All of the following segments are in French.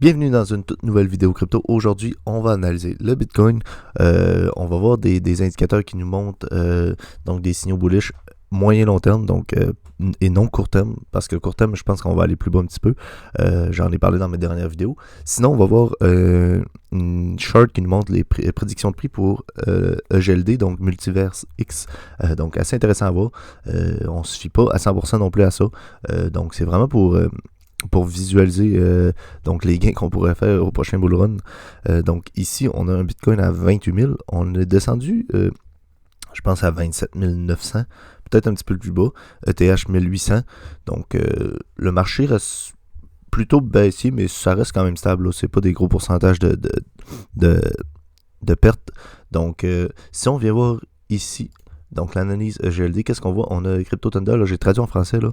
Bienvenue dans une toute nouvelle vidéo crypto. Aujourd'hui, on va analyser le Bitcoin. On va voir des indicateurs qui nous montrent donc des signaux bullish moyen long terme et non court terme, parce que court terme, je pense qu'on va aller plus bas un petit peu. J'en ai parlé dans mes dernières vidéos. Sinon, on va voir une chart qui nous montre les prédictions de prix pour EGLD, donc Multiverse X. Donc assez intéressant à voir. On ne se fie pas à 100% non plus à ça. Donc c'est vraiment pour visualiser donc les gains qu'on pourrait faire au prochain bull run. Donc ici, on a un Bitcoin à 28 000. On est descendu, je pense, à 27 900, peut-être un petit peu plus bas. ETH 1800. Donc le marché reste plutôt baissier, mais ça reste quand même stable. C'est pas des gros pourcentages de pertes. Donc si on vient voir ici, donc l'analyse EGLD, qu'est-ce qu'on voit? On a Crypto Thunder, là, j'ai traduit en français là,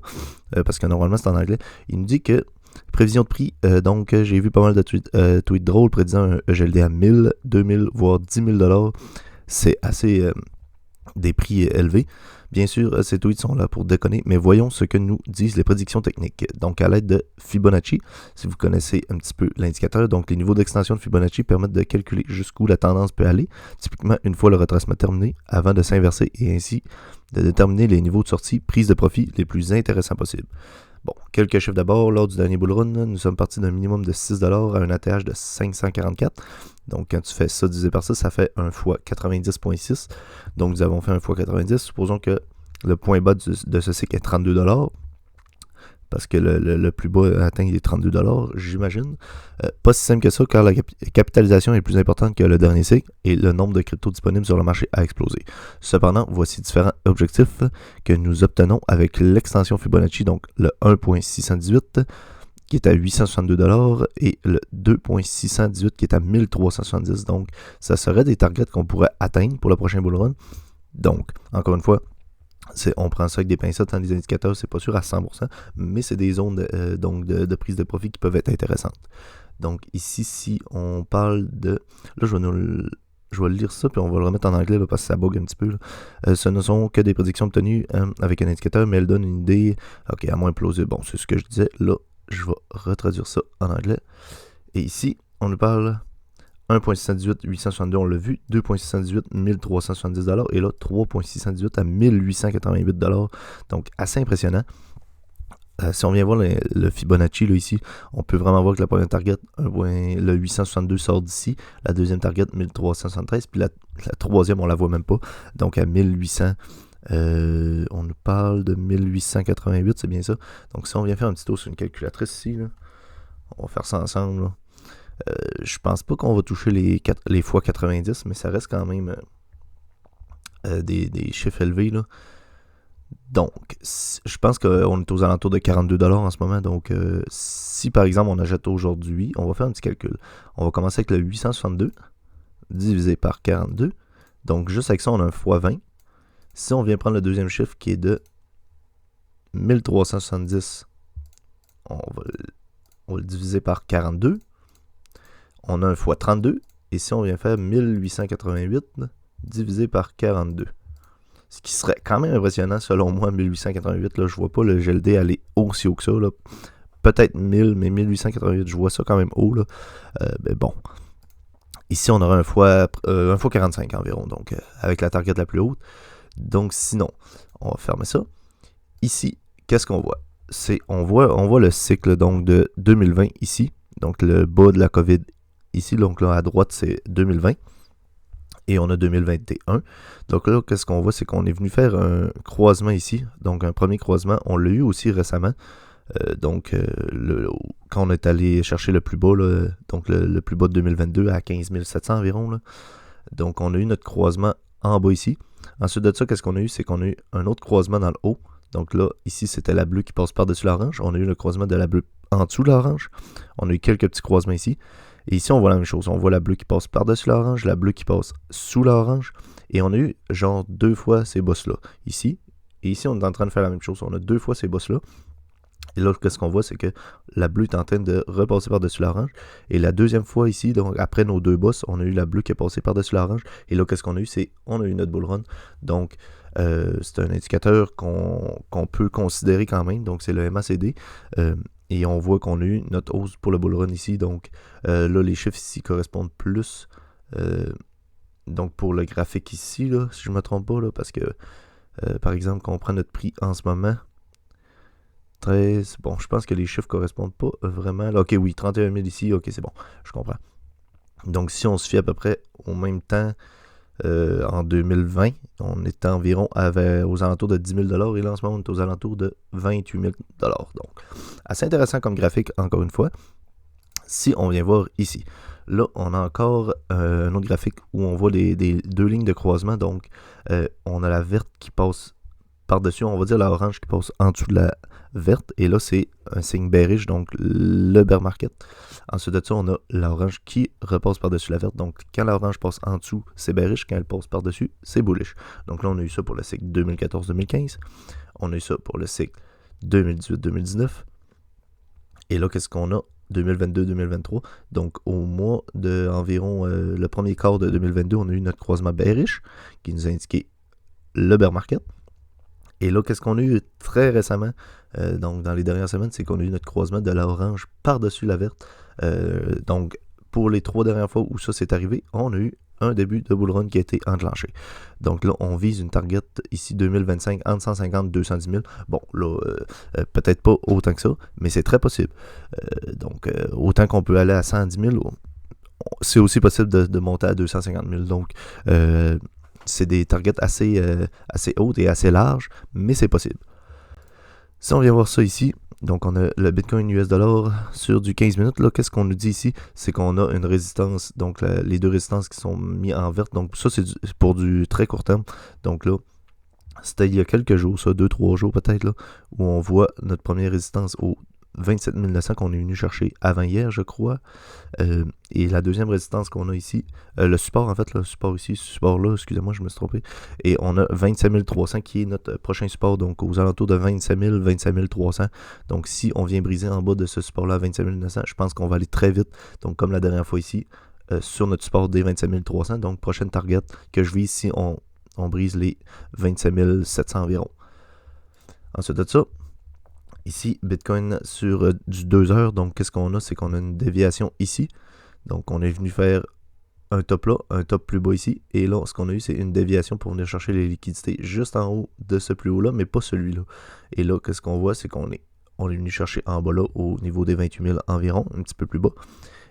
parce que normalement c'est en anglais. Il nous dit que prévision de prix, donc j'ai vu pas mal de tweets drôles prédisant un EGLD à 1000, 2000, voire 10 000 $. C'est assez des prix élevés. Bien sûr, ces tweets sont là pour déconner, mais voyons ce que nous disent les prédictions techniques. Donc, à l'aide de Fibonacci, si vous connaissez un petit peu l'indicateur, donc les niveaux d'extension de Fibonacci permettent de calculer jusqu'où la tendance peut aller, typiquement une fois le retracement terminé, avant de s'inverser et ainsi de déterminer les niveaux de sortie, prise de profit les plus intéressants possibles. Bon, quelques chiffres d'abord. Lors du dernier bull run, nous sommes partis d'un minimum de 6 $ à un ATH de 544. Donc, quand tu fais ça divisé par ça, ça fait 1 fois 90,6. Donc, nous avons fait 1 fois 90. Supposons que le point bas de ce cycle est 32 $. Parce que le plus bas atteint les 32 $, j'imagine. Pas si simple que ça, car la capitalisation est plus importante que le dernier cycle et le nombre de cryptos disponibles sur le marché a explosé. Cependant, voici différents objectifs que nous obtenons avec l'extension Fibonacci, donc le 1.618 qui est à 862 $ et le 2.618 qui est à 1370. Donc, ça serait des targets qu'on pourrait atteindre pour le prochain bull run. Donc, encore une fois, on prend ça avec des pincettes dans les indicateurs, c'est pas sûr à 100%, mais c'est des zones de prise de profit qui peuvent être intéressantes. Donc ici, si on parle de... Là, je vais lire ça, puis on va le remettre en anglais là, parce que ça bug un petit peu. Ce ne sont que des prédictions obtenues avec un indicateur, mais elles donnent une idée, ok, à moins plausible. Bon, c'est ce que je disais. Là, je vais retraduire ça en anglais. Et ici, on nous parle 1.618, 862, on l'a vu. 2.618, 1370 $. Et là, 3.618 à 1888 $. Donc, assez impressionnant. Si on vient voir le Fibonacci, là, ici, on peut vraiment voir que la première target, le 862 sort d'ici. La deuxième target, 1373. Puis la troisième, on la voit même pas. Donc, à 1800. On nous parle de 1888, c'est bien ça. Donc, si on vient faire un petit tour sur une calculatrice ici, là, on va faire ça ensemble, là. Je pense pas qu'on va toucher les fois 90, mais ça reste quand même des chiffres élevés, là. Donc, je pense qu'on est aux alentours de 42 $ en ce moment. Donc, si par exemple on achète aujourd'hui, on va faire un petit calcul. On va commencer avec le 862 divisé par 42. Donc, juste avec ça, on a un fois 20. Si on vient prendre le deuxième chiffre qui est de 1370, on va le diviser par 42. On a un fois 32. Et si on vient faire 1888 divisé par 42. Ce qui serait quand même impressionnant selon moi, 1888. Là, je vois pas le GLD aller aussi haut que ça. Là. Peut-être 1000, mais 1888, je vois ça quand même haut. Là. Ben bon. Ici, on aura un fois 45 environ, donc avec la target la plus haute. Donc sinon, on va fermer ça. Ici, qu'est-ce qu'on voit? On voit le cycle donc, de 2020 ici. Donc le bas de la COVID ici. Donc là, à droite, c'est 2020. Et on a 2021. Donc là, qu'est-ce qu'on voit? C'est qu'on est venu faire un croisement ici. Donc un premier croisement. On l'a eu aussi récemment. Quand on est allé chercher le plus bas, là, donc le plus bas de 2022 à 15 700 environ. Là. Donc on a eu notre croisement en bas ici. Ensuite de ça, qu'est-ce qu'on a eu? C'est qu'on a eu un autre croisement dans le haut. Donc là, ici, c'était la bleue qui passe par-dessus l'orange. On a eu le croisement de la bleue en dessous de l'orange. On a eu quelques petits croisements ici. Et ici, on voit la même chose. On voit la bleue qui passe par-dessus l'orange, la bleue qui passe sous l'orange. Et on a eu genre 2 fois ces bosses-là. Ici. Et ici, on est en train de faire la même chose. On a 2 fois ces bosses-là. Et là, qu'est-ce qu'on voit? C'est que la bleue est en train de repasser par-dessus l'orange. Et la deuxième fois ici, donc après nos 2 bosses, on a eu la bleue qui est passée par-dessus l'orange. Et là, qu'est-ce qu'on a eu? On a eu notre bull run. Donc, c'est un indicateur qu'on peut considérer quand même. Donc, c'est le MACD. Et on voit qu'on a eu notre hausse pour le bull run ici. Donc là, les chiffres ici correspondent plus. Donc pour le graphique ici, là, si je ne me trompe pas, là, parce que par exemple, quand on prend notre prix en ce moment, 13, bon, je pense que les chiffres correspondent pas vraiment. Là, ok, oui, 31 000 ici, ok, c'est bon, je comprends. Donc si on se fie à peu près au même temps en 2020, on était environ aux alentours de 10 000 et là en ce moment on est aux alentours de 28 000 Donc assez intéressant comme graphique, encore une fois. Si on vient voir ici, là on a encore un autre graphique où on voit des deux lignes de croisement. Donc on a la verte qui passe par-dessus, on va dire la orange qui passe en dessous de la verte, et là c'est un signe bearish, donc le bear market. Ensuite de ça, on a l'orange qui repasse par-dessus la verte, donc quand l'orange passe en dessous, c'est bearish, quand elle passe par-dessus, c'est bullish. Donc là, on a eu ça pour le cycle 2014-2015, on a eu ça pour le cycle 2018-2019, et là, qu'est-ce qu'on a 2022-2023, donc au mois de environ le premier quart de 2022, on a eu notre croisement bearish qui nous a indiqué le bear market. Et là, qu'est-ce qu'on a eu très récemment, donc dans les dernières semaines, c'est qu'on a eu notre croisement de l'orange par-dessus la verte. Donc, pour les 3 dernières fois où ça s'est arrivé, on a eu un début de bull run qui a été enclenché. Donc là, on vise une target ici 2025 entre 150 et 210 000. Bon, là, peut-être pas autant que ça, mais c'est très possible. Donc, autant qu'on peut aller à 110 000, c'est aussi possible de monter à 250 000. Donc, c'est des targets assez hautes et assez larges, mais c'est possible. Si on vient voir ça ici, donc on a le Bitcoin US dollar sur du 15 minutes. Là, qu'est-ce qu'on nous dit ici? C'est qu'on a une résistance, donc les deux résistances qui sont mises en verte. Donc ça, c'est pour du très court terme. Donc là, c'était il y a quelques jours, ça, 2-3 jours peut-être, là, où on voit notre première résistance au 27 900 qu'on est venu chercher avant hier, je crois. Et la deuxième résistance qu'on a ici, le support en fait, le support ici, ce support-là, excusez-moi, je me suis trompé. Et on a 27 300 qui est notre prochain support, donc aux alentours de 27 000, 27 300. Donc si on vient briser en bas de ce support-là, 27 900, je pense qu'on va aller très vite. Donc comme la dernière fois ici, sur notre support des 27 300. Donc prochaine target que je vise si on brise les 27 700 environ. Ensuite de ça, ici, Bitcoin sur du 2 heures, donc qu'est-ce qu'on a? C'est qu'on a une déviation ici. Donc on est venu faire un top là, un top plus bas ici. Et là, ce qu'on a eu, c'est une déviation pour venir chercher les liquidités juste en haut de ce plus haut-là, mais pas celui-là. Et là, qu'est-ce qu'on voit? C'est qu'on est venu chercher en bas là, au niveau des 28 000 environ, un petit peu plus bas.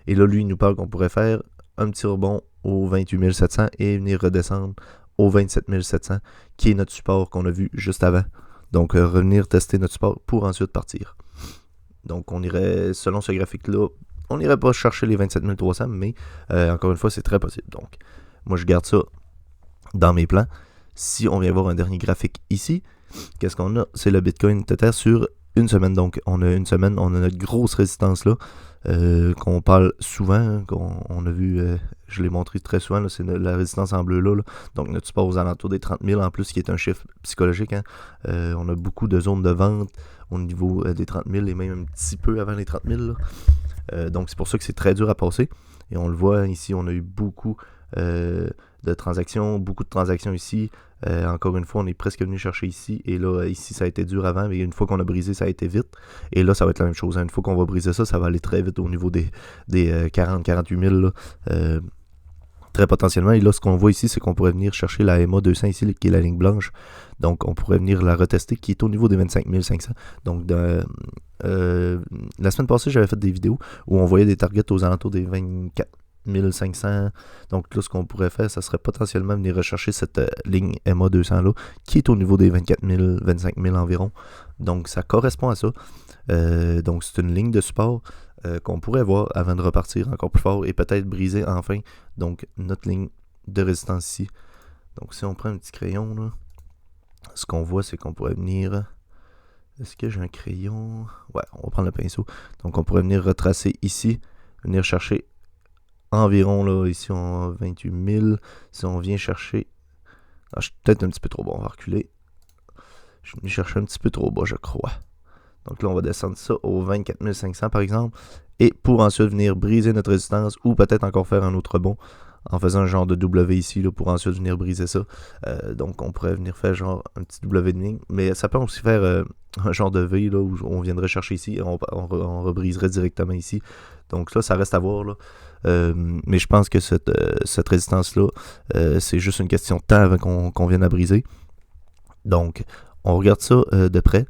Et là, lui, il nous parle qu'on pourrait faire un petit rebond aux 28 700 et venir redescendre aux 27 700, qui est notre support qu'on a vu juste avant. Donc, revenir tester notre support pour ensuite partir. Donc, on irait, selon ce graphique-là, on n'irait pas chercher les 27 300, mais encore une fois, c'est très possible. Donc, moi, je garde ça dans mes plans. Si on vient voir un dernier graphique ici, qu'est-ce qu'on a? C'est le Bitcoin Tether sur une semaine. Donc, on a une semaine, on a notre grosse résistance-là, qu'on parle souvent, qu'on a vu, je l'ai montré très souvent, là, c'est la résistance en bleu là. Donc notre support aux alentours des 30 000 en plus, qui est un chiffre psychologique. Hein. On a beaucoup de zones de vente au niveau des 30 000 et même un petit peu avant les 30 000. Donc c'est pour ça que c'est très dur à passer. Et on le voit ici, on a eu beaucoup de transactions, beaucoup de transactions ici. Encore une fois, on est presque venu chercher ici. Et là, ici, ça a été dur avant, mais une fois qu'on a brisé, ça a été vite. Et là, ça va être la même chose. Hein. Une fois qu'on va briser ça, ça va aller très vite au niveau des 40-48 000. Là. Très potentiellement. Et là, ce qu'on voit ici, c'est qu'on pourrait venir chercher la MA 200 ici, qui est la ligne blanche. Donc, on pourrait venir la retester, qui est au niveau des 25 500. Donc, la semaine passée, j'avais fait des vidéos où on voyait des targets aux alentours des 24 500. Donc là, ce qu'on pourrait faire, ça serait potentiellement venir rechercher cette ligne MA 200 là, qui est au niveau des 24 000, 25 000 environ. Donc ça correspond à ça. Donc c'est une ligne de support qu'on pourrait voir avant de repartir encore plus fort et peut-être briser enfin donc notre ligne de résistance ici. Donc si on prend un petit crayon là, ce qu'on voit, c'est qu'on pourrait venir... Est-ce que j'ai un crayon? Ouais, on va prendre le pinceau. Donc on pourrait venir retracer ici, venir chercher environ, là, ici, on a 28 000. Si on vient chercher... Ah, je suis peut-être un petit peu trop bas, on va reculer. Je suis venu chercher un petit peu trop bas, je crois. Donc là, on va descendre ça aux 24 500, par exemple. Et pour ensuite venir briser notre résistance ou peut-être encore faire un autre rebond en faisant un genre de W ici là, pour ensuite venir briser ça. Donc on pourrait venir faire genre un petit W de ligne, mais ça peut aussi faire un genre de V là, où on viendrait chercher ici et on rebriserait directement ici. Donc là, ça reste à voir. Là. Mais je pense que cette résistance-là, c'est juste une question de temps avant qu'on vienne à briser. Donc, on regarde ça de près.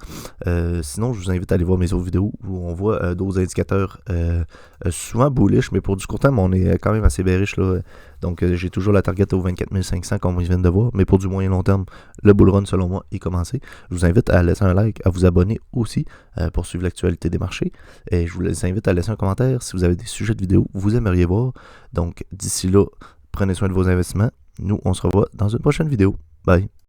Sinon, je vous invite à aller voir mes autres vidéos où on voit d'autres indicateurs souvent bullish, mais pour du court terme, on est quand même assez bearish. Là. Donc, j'ai toujours la target au 24 500 comme ils viennent de voir. Mais pour du moyen long terme, le bull run, selon moi, est commencé. Je vous invite à laisser un like, à vous abonner aussi pour suivre l'actualité des marchés. Et je vous invite à laisser un commentaire si vous avez des sujets de vidéos que vous aimeriez voir. Donc, d'ici là, prenez soin de vos investissements. Nous, on se revoit dans une prochaine vidéo. Bye!